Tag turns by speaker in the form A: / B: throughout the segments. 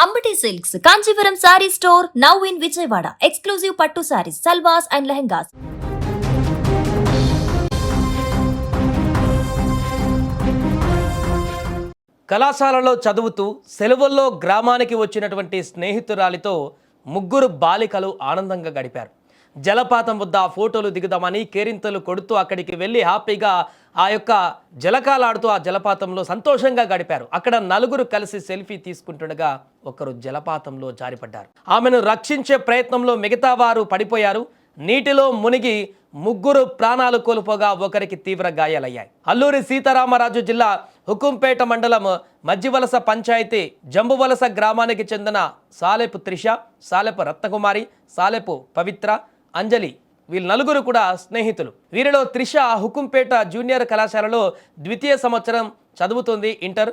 A: Ambati silks Kanchipuram sorry store now in Vijayawada. Exclusive పట్టు saris, సల్వాస్ and lehengas.
B: కళాశాలలో చదువుతూ సెలవుల్లో గ్రామానికి వచ్చినటువంటి స్నేహితురాలితో ముగ్గురు బాలికలు ఆనందంగా గడిపారు. జలపాతం వద్ద ఫోటోలు దిగుదామని కేరింతలు కొడుతూ అక్కడికి వెళ్ళి హ్యాపీగా ఆ యొక్క జలకాలాడుతూ ఆ జలపాతంలో సంతోషంగా గడిపారు. అక్కడ నలుగురు కలిసి సెల్ఫీ తీసుకుంటుండగా ఒకరు జలపాతంలో జారిపడ్డారు. ఆమెను రక్షించే ప్రయత్నంలో మిగతా వారు పడిపోయారు. నీటిలో మునిగి ముగ్గురు ప్రాణాలు కోల్పోగా ఒకరికి తీవ్ర గాయాలయ్యాయి. అల్లూరి సీతారామరాజు జిల్లా హుకుంపేట మండలం మజ్జివలస పంచాయతీ జంబువలస గ్రామానికి చెందిన సాలెపు త్రిష, సాలెపు రత్నకుమారి, సాలెపు పవిత్ర, అంజలి వీళ్ళు నలుగురు కూడా స్నేహితులు. వీరిలో త్రిష హుకుంపేట జూనియర్ కళాశాలలో ద్వితీయ సంవత్సరం చదువుతుంది, ఇంటర్.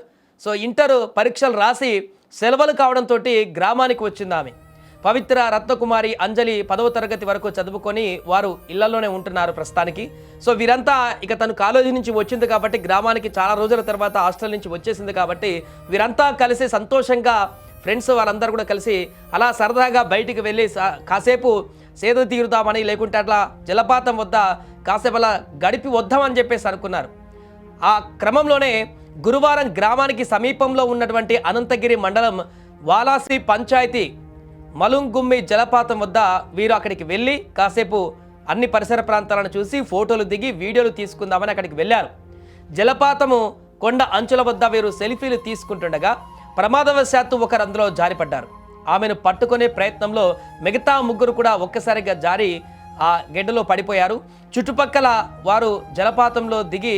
B: ఇంటర్ పరీక్షలు రాసి సెలవులు కావడంతో గ్రామానికి వచ్చింది ఆమె. పవిత్ర, రత్నకుమారి, అంజలి 10వ తరగతి వరకు చదువుకొని వారు ఇళ్లలోనే ఉంటున్నారు ప్రస్తుతానికి. వీరంతా ఇక తను కాలేజీ నుంచి వచ్చింది కాబట్టి గ్రామానికి చాలా రోజుల తర్వాత హాస్టల్ నుంచి వచ్చేసింది కాబట్టి వీరంతా కలిసి సంతోషంగా ఫ్రెండ్స్ వాళ్ళందరూ కూడా కలిసి అలా సరదాగా బయటికి వెళ్ళి కాసేపు సేద తీరుదామని, లేకుంటే అట్లా జలపాతం వద్ద కాసేపు అలా గడిపి వద్దామని చెప్పేసి అనుకున్నారు. ఆ క్రమంలోనే గురువారం గ్రామానికి సమీపంలో ఉన్నటువంటి అనంతగిరి మండలం వాలాసి పంచాయతీ మలుంగుమ్మి జలపాతం వద్ద వీరు అక్కడికి వెళ్ళి కాసేపు అన్ని పరిసర ప్రాంతాలను చూసి ఫోటోలు దిగి వీడియోలు తీసుకుందామని అక్కడికి వెళ్ళారు. జలపాతము కొండ అంచుల వద్ద వీరు సెల్ఫీలు తీసుకుంటుండగా ప్రమాదవశాత్తు ఒకరు అందులో జారిపడ్డారు. ఆమెను పట్టుకునే ప్రయత్నంలో మిగతా ముగ్గురు కూడా ఒక్కసారిగా జారి ఆ గెడ్డలో పడిపోయారు. చుట్టుపక్కల వారు జలపాతంలో దిగి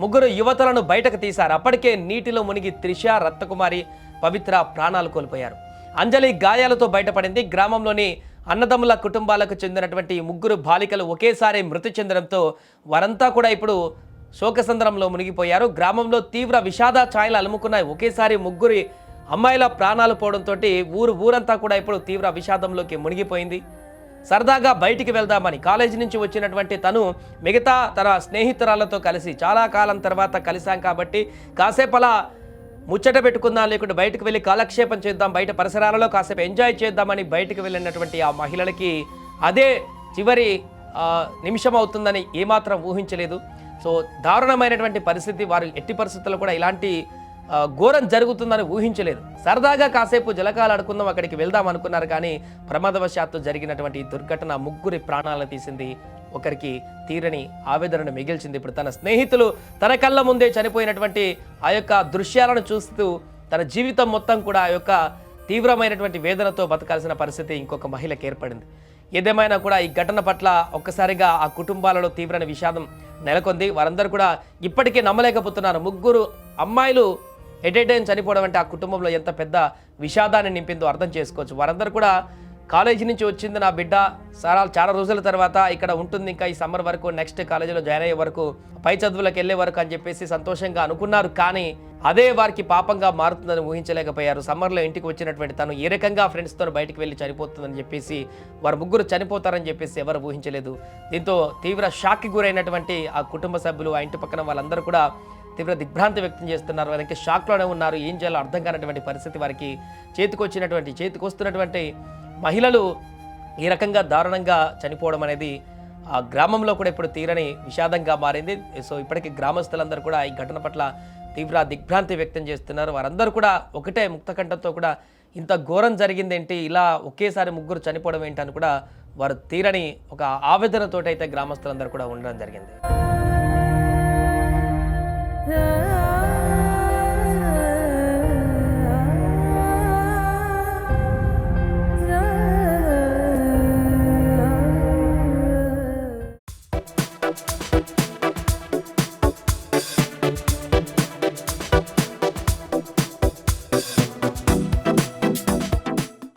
B: ముగ్గురు యువతులను బయటకు తీశారు. అప్పటికే నీటిలో మునిగి త్రిష, రత్నకుమారి, పవిత్ర ప్రాణాలు కోల్పోయారు. అంజలి గాయాలతో బయటపడింది. గ్రామంలోని అన్నదమ్ముల కుటుంబాలకు చెందినటువంటి ముగ్గురు బాలికలు ఒకేసారి మృతి చెందడంతో వారంతా కూడా ఇప్పుడు శోకసంద్రంలో మునిగిపోయారు. గ్రామంలో తీవ్ర విషాద ఛాయలు అలుముకున్నాయి. ఒకేసారి ముగ్గురి అమ్మాయిల ప్రాణాలు పోవడంతో ఊరంతా కూడా ఇప్పుడు తీవ్ర విషాదంలోకి మునిగిపోయింది. సరదాగా బయటికి వెళ్దామని కాలేజీ నుంచి వచ్చినటువంటి తను మిగతా తన స్నేహితురాలతో కలిసి చాలా కాలం తర్వాత కలిసాం కాబట్టి కాసేపు అలా ముచ్చట పెట్టుకుందాం, లేకుంటే బయటకు వెళ్ళి కాలక్షేపం చేద్దాం, బయట పరిసరాలలో కాసేపు ఎంజాయ్ చేద్దామని బయటకు వెళ్ళినటువంటి ఆ మహిళలకి అదే చివరి నిమిషం అవుతుందని ఏమాత్రం ఊహించలేదు. దారుణమైనటువంటి పరిస్థితి. వారు ఎట్టి పరిస్థితుల్లో కూడా ఇలాంటి ఘోరం జరుగుతుందని ఊహించలేదు. సరదాగా కాసేపు జలకాలు ఆడుకుందాం, అక్కడికి వెళ్దాం అనుకున్నారు. కానీ ప్రమాదవశాత్తు జరిగినటువంటి దుర్ఘటన ముగ్గురి ప్రాణాలను తీసింది. ఒకరికి తీరని ఆవేదనను మిగిల్చింది. ఇప్పుడు తన స్నేహితులు తన కళ్ళ ముందే చనిపోయినటువంటి ఆ యొక్క దృశ్యాలను చూస్తూ తన జీవితం మొత్తం కూడా ఆ యొక్క తీవ్రమైనటువంటి వేదనతో బతకాల్సిన పరిస్థితి ఇంకొక మహిళకి ఏర్పడింది. ఏదేమైనా కూడా ఈ ఘటన పట్ల ఒక్కసారిగా ఆ కుటుంబాలలో తీవ్రమైన విషాదం నెలకొంది. వారందరూ కూడా ఇప్పటికీ నమ్మలేకపోతున్నారు. ముగ్గురు అమ్మాయిలు ఎట్ ఏ టైం చనిపోవడం అంటే ఆ కుటుంబంలో ఎంత పెద్ద విషాదాన్ని నింపిందో అర్థం చేసుకోవచ్చు. వారందరూ కూడా కాలేజీ నుంచి వచ్చింది నా బిడ్డ చాలా రోజుల తర్వాత ఇక్కడ ఉంటుంది, ఇంకా ఈ సమ్మర్ వరకు, నెక్స్ట్ కాలేజీలో జాయిన్ అయ్యే వరకు, పై చదువులకు వెళ్ళే వరకు అని చెప్పేసి సంతోషంగా అనుకున్నారు. కానీ అదే వారికి పాపంగా మారుతుందని ఊహించలేకపోయారు. సమ్మర్లో ఇంటికి వచ్చినటువంటి తను ఏ రకంగా ఫ్రెండ్స్తో బయటికి వెళ్ళి చనిపోతుందని చెప్పేసి, వారు ముగ్గురు చనిపోతారని చెప్పేసి ఎవరు ఊహించలేదు. దీంతో తీవ్ర షాక్కి గురైనటువంటి ఆ కుటుంబ సభ్యులు, ఆ ఇంటి పక్కన వాళ్ళందరూ కూడా తీవ్ర దిగ్భ్రాంతి వ్యక్తం చేస్తున్నారు. వారికి షాక్లోనే ఉన్నారు. ఏం చేయాలో అర్థం కానటువంటి పరిస్థితి వారికి. చేతికొస్తున్నటువంటి మహిళలు ఈ రకంగా దారుణంగా చనిపోవడం అనేది ఆ గ్రామంలో కూడా ఇప్పుడు తీరని విషాదంగా మారింది. ఇప్పటికీ గ్రామస్తులందరూ కూడా ఈ ఘటన పట్ల తీవ్ర దిగ్భ్రాంతి వ్యక్తం చేస్తున్నారు. వారందరూ కూడా ఒకటే ముక్తకంఠంతో కూడా ఇంత ఘోరం జరిగిందేంటి, ఇలా ఒకేసారి ముగ్గురు చనిపోవడం ఏంటి అని కూడా వారు తీరని ఒక ఆవేదనతోటైతే గ్రామస్తులందరూ కూడా ఉండడం జరిగింది.